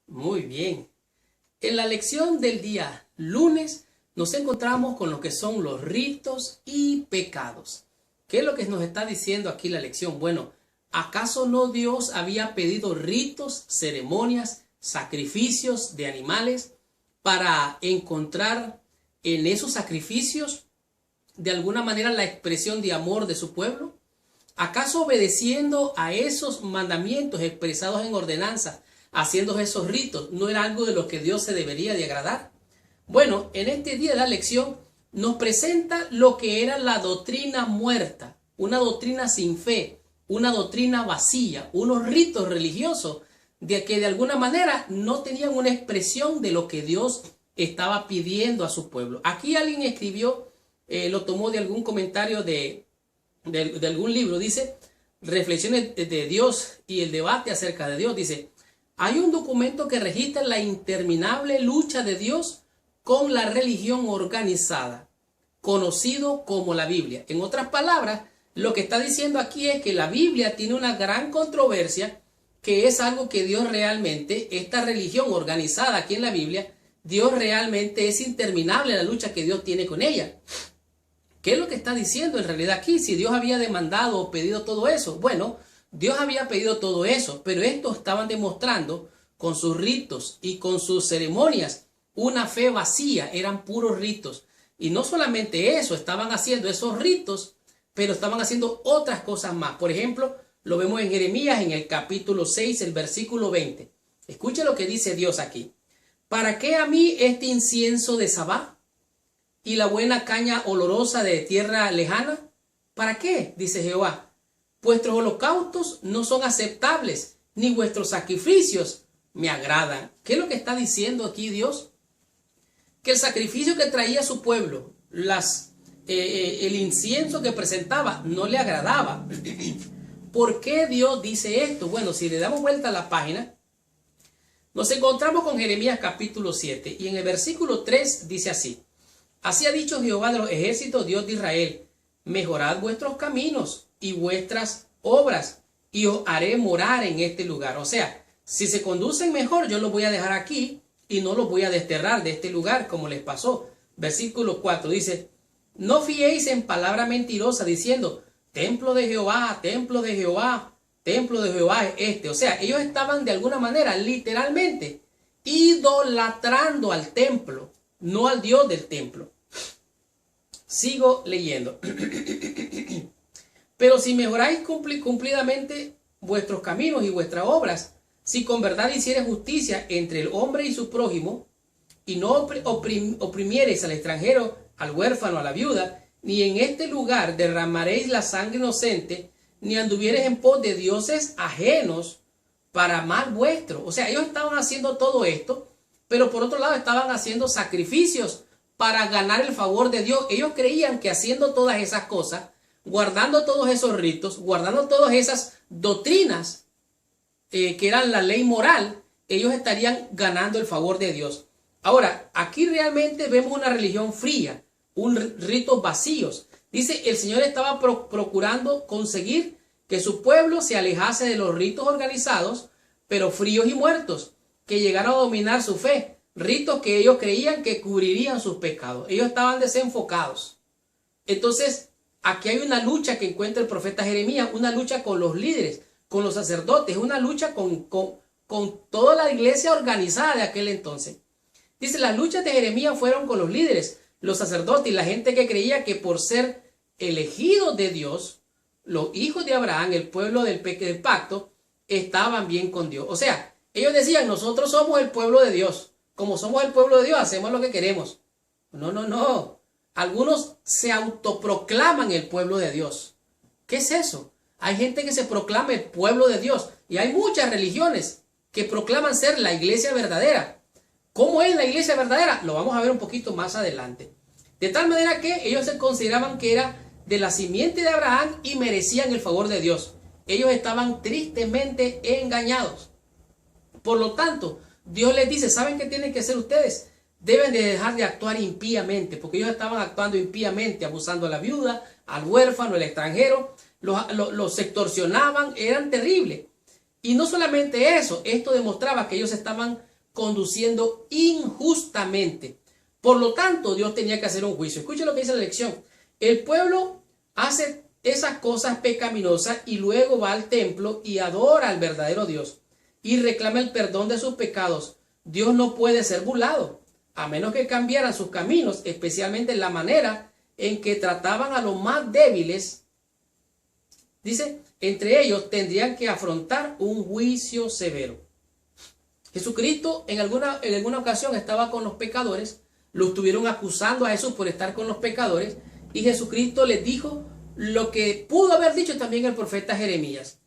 Muy bien. En la lección del día lunes nos encontramos con lo que son los ritos y pecados. ¿Qué es lo que nos está diciendo aquí la lección? Bueno, ¿acaso no Dios había pedido ritos, ceremonias, sacrificios de animales para encontrar en esos sacrificios de alguna manera la expresión de amor de su pueblo? ¿Acaso obedeciendo a esos mandamientos expresados en ordenanza, haciendo esos ritos, no era algo de lo que Dios se debería de agradar? Bueno, en este día de la lección nos presenta lo que era la doctrina muerta, una doctrina sin fe, una doctrina vacía, unos ritos religiosos de que de alguna manera no tenían una expresión de lo que Dios estaba pidiendo a su pueblo. Aquí alguien escribió, lo tomó de algún comentario de algún libro, dice, reflexiones de Dios y el debate acerca de Dios. Dice, hay un documento que registra la interminable lucha de Dios con la religión organizada, conocido como la Biblia. En otras palabras, lo que está diciendo aquí es que la Biblia tiene una gran controversia, que es algo que Dios realmente, esta religión organizada aquí en la Biblia, Dios realmente es interminable la lucha que Dios tiene con ella. ¿Qué es lo que está diciendo en realidad aquí? Si Dios había demandado o pedido todo eso. Bueno, Dios había pedido todo eso, pero estos estaban demostrando con sus ritos y con sus ceremonias una fe vacía, eran puros ritos. Y no solamente eso, estaban haciendo esos ritos, pero estaban haciendo otras cosas más. Por ejemplo, lo vemos en Jeremías en el capítulo 6, el versículo 20. Escuche lo que dice Dios aquí. ¿Para qué a mí este incienso de Sabá y la buena caña olorosa de tierra lejana? ¿Para qué? Dice Jehová. Vuestros holocaustos no son aceptables, ni vuestros sacrificios me agradan. ¿Qué es lo que está diciendo aquí Dios? Que el sacrificio que traía su pueblo, el incienso que presentaba, no le agradaba. ¿Por qué Dios dice esto? Bueno, si le damos vuelta a la página, nos encontramos con Jeremías capítulo 7 y en el versículo 3 dice así. Así ha dicho Jehová de los ejércitos, Dios de Israel, mejorad vuestros caminos y vuestras obras, y os haré morar en este lugar. O sea, si se conducen mejor, yo los voy a dejar aquí y no los voy a desterrar de este lugar, como les pasó. Versículo 4 dice, no fiéis en palabra mentirosa, diciendo, templo de Jehová, templo de Jehová, templo de Jehová es este. O sea, ellos estaban de alguna manera, literalmente, idolatrando al templo, no al Dios del templo. Sigo leyendo. Pero si mejoráis cumplidamente vuestros caminos y vuestras obras, si con verdad hiciereis justicia entre el hombre y su prójimo, y no oprimiereis al extranjero, al huérfano, a la viuda, ni en este lugar derramaréis la sangre inocente, ni anduviereis en pos de dioses ajenos para mal vuestro. O sea, ellos estaban haciendo todo esto, pero por otro lado estaban haciendo sacrificios para ganar el favor de Dios. Ellos creían que haciendo todas esas cosas, guardando todos esos ritos, guardando todas esas doctrinas que eran la ley moral, ellos estarían ganando el favor de Dios. Ahora, aquí realmente vemos una religión fría, ritos vacíos. Dice, el Señor estaba procurando conseguir que su pueblo se alejase de los ritos organizados, pero fríos y muertos, que llegaron a dominar su fe. Ritos que ellos creían que cubrirían sus pecados. Ellos estaban desenfocados. Entonces, aquí hay una lucha que encuentra el profeta Jeremías, una lucha con los líderes, con los sacerdotes, una lucha con toda la iglesia organizada de aquel entonces. Dice, las luchas de Jeremías fueron con los líderes, los sacerdotes y la gente que creía que por ser elegidos de Dios, los hijos de Abraham, el pueblo del pacto, estaban bien con Dios. O sea, ellos decían, nosotros somos el pueblo de Dios. Como somos el pueblo de Dios, hacemos lo que queremos. No, no, no. Algunos se autoproclaman el pueblo de Dios. ¿Qué es eso? Hay gente que se proclama el pueblo de Dios. Y hay muchas religiones que proclaman ser la iglesia verdadera. ¿Cómo es la iglesia verdadera? Lo vamos a ver un poquito más adelante. De tal manera que ellos se consideraban que era de la simiente de Abraham y merecían el favor de Dios. Ellos estaban tristemente engañados. Por lo tanto, Dios les dice, ¿saben qué tienen que hacer ustedes? Deben de dejar de actuar impíamente, porque ellos estaban actuando impíamente, abusando a la viuda, al huérfano, al extranjero, los extorsionaban, eran terribles. Y no solamente eso, esto demostraba que ellos estaban conduciendo injustamente. Por lo tanto, Dios tenía que hacer un juicio. Escuchen lo que dice la lección. El pueblo hace esas cosas pecaminosas y luego va al templo y adora al verdadero Dios y reclama el perdón de sus pecados. Dios no puede ser burlado, a menos que cambiaran sus caminos, especialmente la manera en que trataban a los más débiles. Dice, entre ellos tendrían que afrontar un juicio severo. Jesucristo en alguna ocasión estaba con los pecadores, lo estuvieron acusando a Jesús por estar con los pecadores, y Jesucristo les dijo lo que pudo haber dicho también el profeta Jeremías.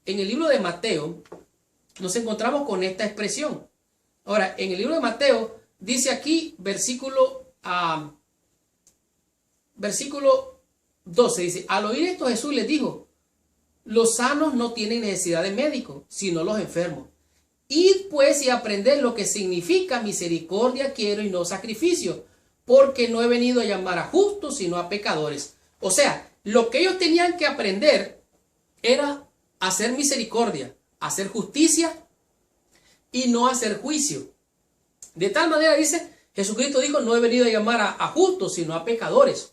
En el libro de Mateo nos encontramos con esta expresión. Ahora, en el libro de Mateo dice aquí, versículo 12, dice, al oír esto Jesús les dijo, los sanos no tienen necesidad de médico, sino los enfermos. Id pues y aprended lo que significa misericordia quiero y no sacrificio, porque no he venido a llamar a justos, sino a pecadores. O sea, lo que ellos tenían que aprender era hacer misericordia, hacer justicia y no hacer juicio. De tal manera, dice, Jesucristo dijo, no he venido a llamar a justos, sino a pecadores.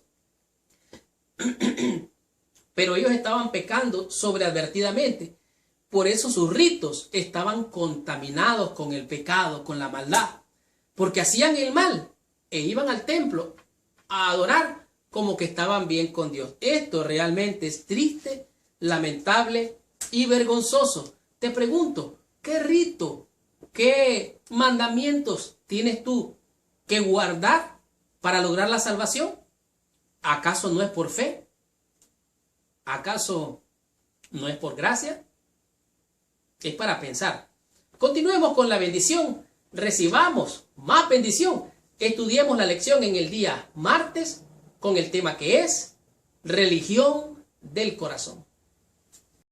Pero ellos estaban pecando sobreadvertidamente. Por eso sus ritos estaban contaminados con el pecado, con la maldad. Porque hacían el mal e iban al templo a adorar como que estaban bien con Dios. Esto realmente es triste, lamentable y vergonzoso. Te pregunto, ¿qué rito, qué mandamientos tienes tú que guardar para lograr la salvación? ¿Acaso no es por fe? ¿Acaso no es por gracia? Es para pensar. Continuemos con la bendición. Recibamos más bendición. Estudiemos la lección en el día martes con el tema que es religión del corazón.